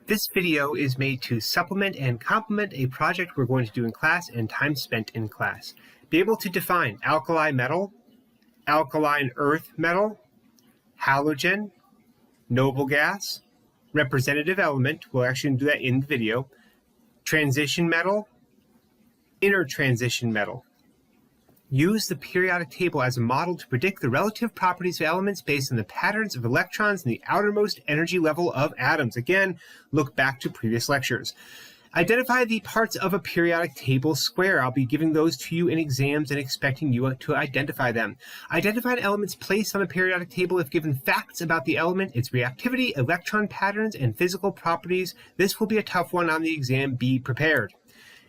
This video is made to supplement and complement a project we're going to do in class and time spent in class. Be able to define alkali metal, alkaline earth metal, halogen, noble gas, representative element, we'll actually do that in the video, transition metal, intertransition metal. Use the periodic table as a model to predict the relative properties of elements based on the patterns of electrons in the outermost energy level of atoms. Again, look back to previous lectures. Identify the parts of a periodic table square. I'll be giving those to you in exams and expecting you to identify them. Identify an element's place on a periodic table if given facts about the element, its reactivity, electron patterns, and physical properties. This will be a tough one on the exam. Be prepared.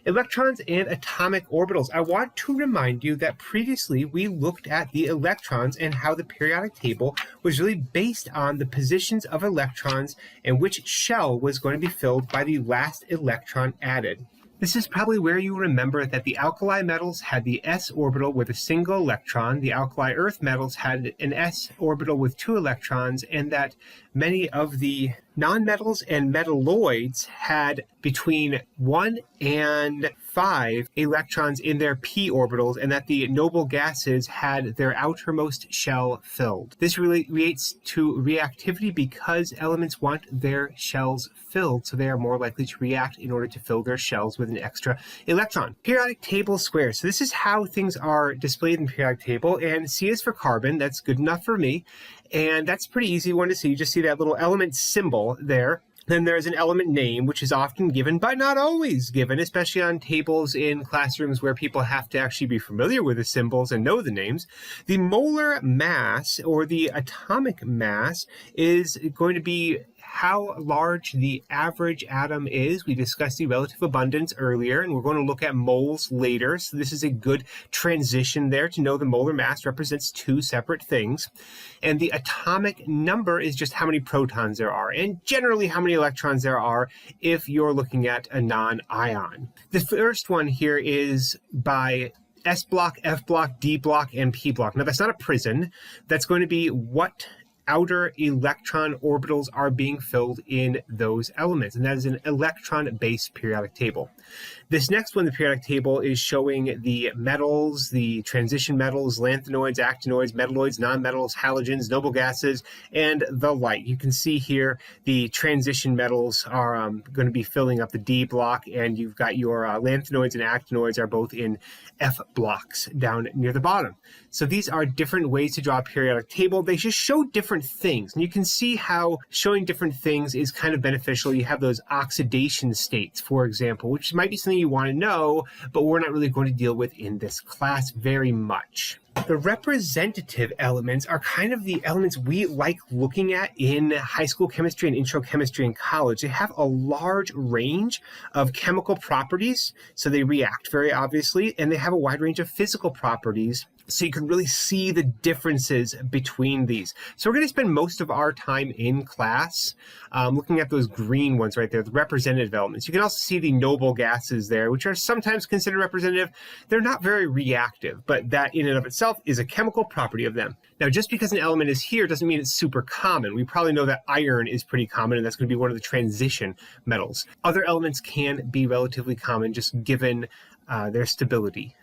Electrons and atomic orbitals. I want to remind you that previously we looked at the electrons and how the periodic table was really based on the positions of electrons and which shell was going to be filled by the last electron added. This is probably where you remember that the alkali metals had the s orbital with a single electron, the alkali earth metals had an s orbital with 2 electrons, and that many of the nonmetals and metalloids had between 1 and 5 electrons in their p orbitals, and that the noble gases had their outermost shell filled. This relates to reactivity because elements want their shells filled, so they are more likely to react in order to fill their shells with an extra electron. Periodic table squares. So this is how things are displayed in the periodic table, and C is for carbon. That's good enough for me. And that's a pretty easy one to see. You just see that little element symbol there. Then there's an element name, which is often given, but not always given, especially on tables in classrooms where people have to actually be familiar with the symbols and know the names. The molar mass, or the atomic mass, is going to be how large the average atom is. We discussed the relative abundance earlier, and we're going to look at moles later. So this is a good transition there to know the molar mass represents 2 separate things. And the atomic number is just how many protons there are, and generally how many electrons there are if you're looking at a non-ion. The first one here is by S block, F block, D block, and P block. Now that's not a prison. That's going to be what outer electron orbitals are being filled in those elements, and that is an electron-based periodic table. This next one, the periodic table, is showing the metals, the transition metals, lanthanoids, actinoids, metalloids, nonmetals, halogens, noble gases, and the like. You can see here the transition metals are going to be filling up the D block, and you've got your lanthanoids and actinoids are both in F blocks down near the bottom. So these are different ways to draw a periodic table. They just show different things, and you can see how showing different things is kind of beneficial. You have those oxidation states, for example, which might be something you want to know, but we're not really going to deal with in this class very much. The representative elements are kind of the elements we like looking at in high school chemistry and intro chemistry in college. They have a large range of chemical properties, so they react very obviously, and they have a wide range of physical properties, so you can really see the differences between these. So we're going to spend most of our time in class looking at those green ones right there, the representative elements. You can also see the noble gases there, which are sometimes considered representative. They're not very reactive, but that in and of itself is a chemical property of them. Now, just because an element is here doesn't mean it's super common. We probably know that iron is pretty common, and that's going to be one of the transition metals. Other elements can be relatively common just given their stability.